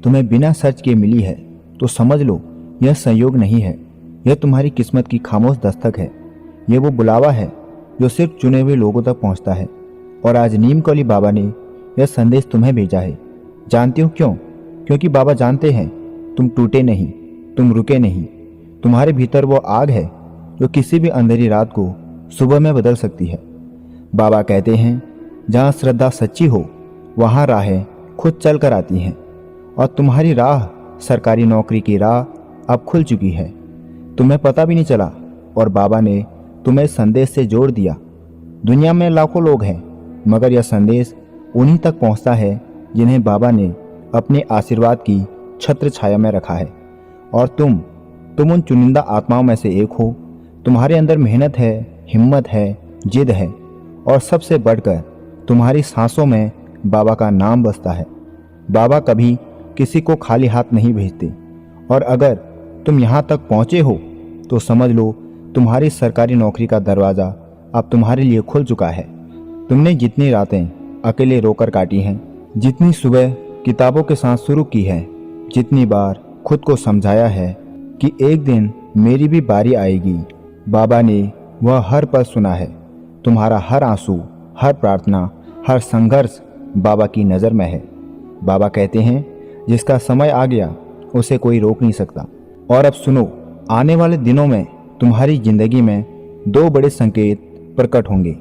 तुम्हें बिना सर्च किए मिली है तो समझ लो यह संयोग नहीं है, यह तुम्हारी किस्मत की खामोश दस्तक है। यह वो बुलावा है जो सिर्फ चुने हुए लोगों तक पहुंचता है। और आज नीमकौली बाबा ने यह संदेश तुम्हें भेजा है। जानते हो क्यों? क्योंकि बाबा जानते हैं तुम टूटे नहीं, तुम रुके नहीं। तुम्हारे भीतर वो आग है जो किसी भी अंधेरी रात को सुबह में बदल सकती है। बाबा कहते हैं जहाँ श्रद्धा सच्ची हो वहाँ राहें खुद चल कर आती हैं। और तुम्हारी राह, सरकारी नौकरी की राह अब खुल चुकी है। तुम्हें पता भी नहीं चला और बाबा ने तुम्हें संदेश से जोड़ दिया। दुनिया में लाखों लोग हैं मगर यह संदेश उन्हीं तक पहुंचता है जिन्हें बाबा ने अपने आशीर्वाद की छत्र छाया में रखा है। और तुम उन चुनिंदा आत्माओं में से एक हो। तुम्हारे अंदर मेहनत है, हिम्मत है, जिद है और सबसे बढ़कर तुम्हारी सांसों में बाबा का नाम बसता है। बाबा कभी किसी को खाली हाथ नहीं भेजते। और अगर तुम यहाँ तक पहुँचे हो तो समझ लो तुम्हारी सरकारी नौकरी का दरवाज़ा अब तुम्हारे लिए खुल चुका है। तुमने जितनी रातें अकेले रोकर काटी हैं, जितनी सुबह किताबों के साथ शुरू की है, जितनी बार खुद को समझाया है कि एक दिन मेरी भी बारी आएगी, बाबा ने वह हर पल सुना है। तुम्हारा हर आंसू, हर प्रार्थना, हर संघर्ष बाबा की नज़र में है। बाबा कहते हैं जिसका समय आ गया उसे कोई रोक नहीं सकता। और अब सुनो, आने वाले दिनों में तुम्हारी जिंदगी में दो बड़े संकेत प्रकट होंगे।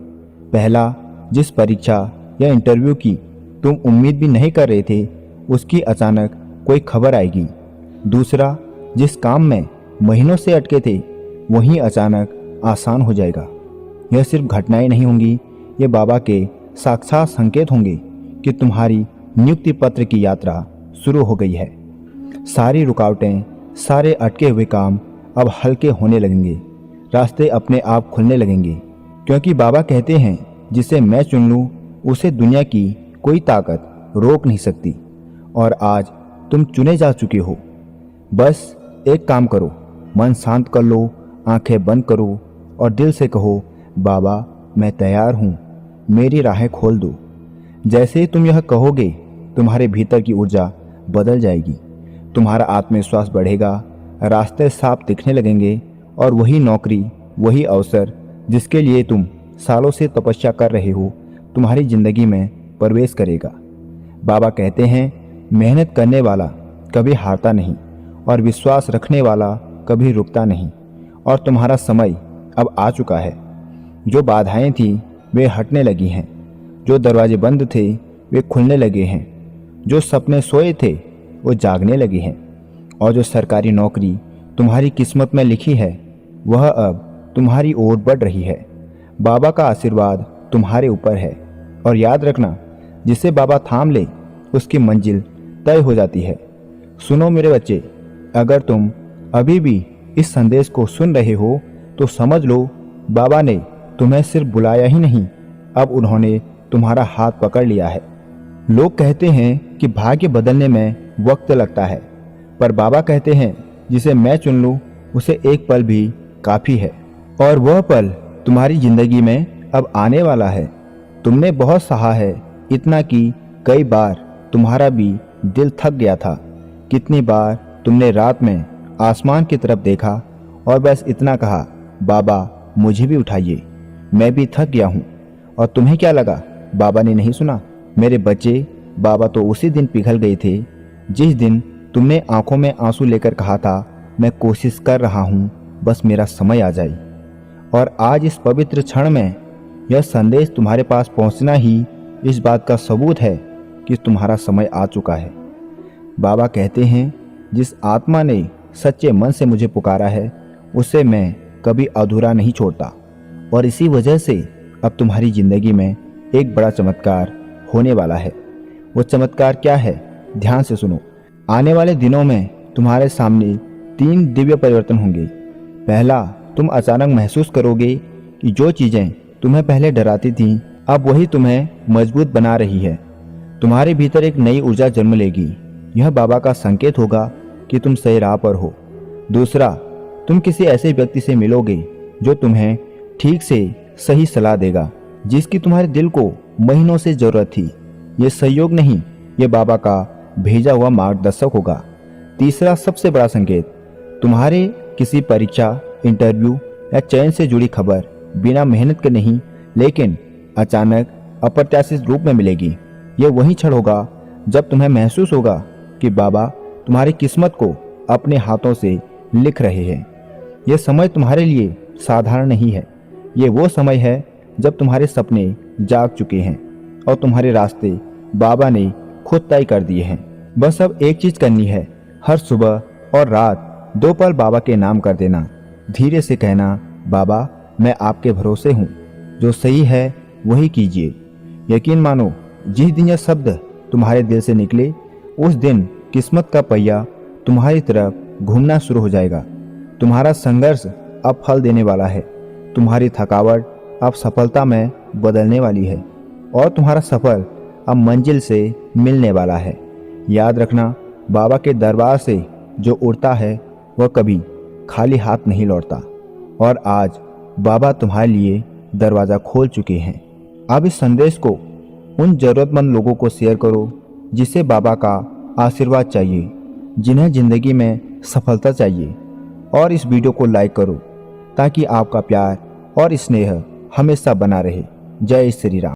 पहला, जिस परीक्षा या इंटरव्यू की तुम उम्मीद भी नहीं कर रहे थे उसकी अचानक कोई खबर आएगी। दूसरा, जिस काम में महीनों से अटके थे वहीं अचानक आसान हो जाएगा। यह सिर्फ घटनाएं नहीं होंगी, ये बाबा के साक्षात संकेत होंगे कि तुम्हारी नियुक्ति पत्र की यात्रा शुरू हो गई है। सारी रुकावटें, सारे अटके हुए काम अब हल्के होने लगेंगे। रास्ते अपने आप खुलने लगेंगे क्योंकि बाबा कहते हैं जिसे मैं चुन लूँ उसे दुनिया की कोई ताकत रोक नहीं सकती। और आज तुम चुने जा चुके हो। बस एक काम करो, मन शांत कर लो, आंखें बंद करो और दिल से कहो बाबा मैं तैयार हूँ, मेरी राहें खोल दो। जैसे ही तुम यह कहोगे तुम्हारे भीतर की ऊर्जा बदल जाएगी, तुम्हारा आत्मविश्वास बढ़ेगा, रास्ते साफ दिखने लगेंगे और वही नौकरी, वही अवसर जिसके लिए तुम सालों से तपस्या कर रहे हो तुम्हारी जिंदगी में प्रवेश करेगा। बाबा कहते हैं मेहनत करने वाला कभी हारता नहीं और विश्वास रखने वाला कभी रुकता नहीं। और तुम्हारा समय अब आ चुका है। जो बाधाएं थी वे हटने लगी हैं, जो दरवाजे बंद थे वे खुलने लगे हैं, जो सपने सोए थे वो जागने लगे हैं और जो सरकारी नौकरी तुम्हारी किस्मत में लिखी है वह अब तुम्हारी ओर बढ़ रही है। बाबा का आशीर्वाद तुम्हारे ऊपर है और याद रखना जिसे बाबा थाम ले उसकी मंजिल तय हो जाती है। सुनो मेरे बच्चे, अगर तुम अभी भी इस संदेश को सुन रहे हो तो समझ लो बाबा ने तुम्हें सिर्फ बुलाया ही नहीं, अब उन्होंने तुम्हारा हाथ पकड़ लिया है। लोग कहते हैं कि भाग्य बदलने में वक्त लगता है, पर बाबा कहते हैं जिसे मैं चुन लूँ उसे एक पल भी काफ़ी है। और वह पल तुम्हारी जिंदगी में अब आने वाला है। तुमने बहुत सहा है, इतना कि कई बार तुम्हारा भी दिल थक गया था। कितनी बार तुमने रात में आसमान की तरफ देखा और बस इतना कहा बाबा मुझे भी उठाइए, मैं भी थक गया हूँ। और तुम्हें क्या लगा बाबा ने नहीं सुना? मेरे बच्चे, बाबा तो उसी दिन पिघल गए थे जिस दिन तुमने आंखों में आंसू लेकर कहा था मैं कोशिश कर रहा हूँ, बस मेरा समय आ जाए। और आज इस पवित्र क्षण में यह संदेश तुम्हारे पास पहुँचना ही इस बात का सबूत है कि तुम्हारा समय आ चुका है। बाबा कहते हैं जिस आत्मा ने सच्चे मन से मुझे पुकारा है उसे मैं कभी अधूरा नहीं छोड़ता। और इसी वजह से अब तुम्हारी जिंदगी में एक बड़ा चमत्कार होने वाला है। वो चमत्कार क्या है? ध्यान से सुनो। आने वाले दिनों में तुम्हारे सामने 3 दिव्य परिवर्तन होंगे। पहला, तुम अचानक महसूस करोगे कि जो चीज़ें तुम्हें पहले डराती थीं अब वही तुम्हें मजबूत बना रही है। तुम्हारे भीतर एक नई ऊर्जा जन्म लेगी। यह बाबा का संकेत होगा कि तुम सही राह पर हो। दूसरा, तुम किसी ऐसे व्यक्ति से मिलोगे जो तुम्हें ठीक से सही सलाह देगा, जिसकी तुम्हारे दिल को महीनों से जरूरत थी। ये संयोग नहीं, ये बाबा का भेजा हुआ मार्गदर्शक होगा। तीसरा सबसे बड़ा संकेत, तुम्हारे किसी परीक्षा, इंटरव्यू या चयन से जुड़ी खबर बिना मेहनत के नहीं, लेकिन अचानक अप्रत्याशित रूप में मिलेगी। यह वही क्षण होगा जब तुम्हें महसूस होगा कि बाबा तुम्हारी किस्मत को अपने हाथों से लिख रहे हैं। यह समय तुम्हारे लिए साधारण नहीं है। ये वो समय है जब तुम्हारे सपने जाग चुके हैं और तुम्हारे रास्ते बाबा ने खुद तय कर दिए हैं। बस अब एक चीज करनी है, हर सुबह और रात 2 पल बाबा के नाम कर देना। धीरे से कहना, बाबा मैं आपके भरोसे हूँ, जो सही है वही कीजिए। यकीन मानो, जिस दिन यह शब्द तुम्हारे दिल से निकले, उस दिन किस्मत का पहिया तुम्हारी तरफ घूमना शुरू हो जाएगा। तुम्हारा संघर्ष अब फल देने वाला है, तुम्हारी थकावट अब सफलता में बदलने वाली है और तुम्हारा सफर अब मंजिल से मिलने वाला है। याद रखना, बाबा के दरबार से जो उड़ता है वह कभी खाली हाथ नहीं लौटता। और आज बाबा तुम्हारे लिए दरवाज़ा खोल चुके हैं। अब इस संदेश को उन ज़रूरतमंद लोगों को शेयर करो जिसे बाबा का आशीर्वाद चाहिए, जिन्हें ज़िंदगी में सफलता चाहिए। और इस वीडियो को लाइक करो ताकि आपका प्यार और स्नेह हमेशा बना रहे। जय श्री राम।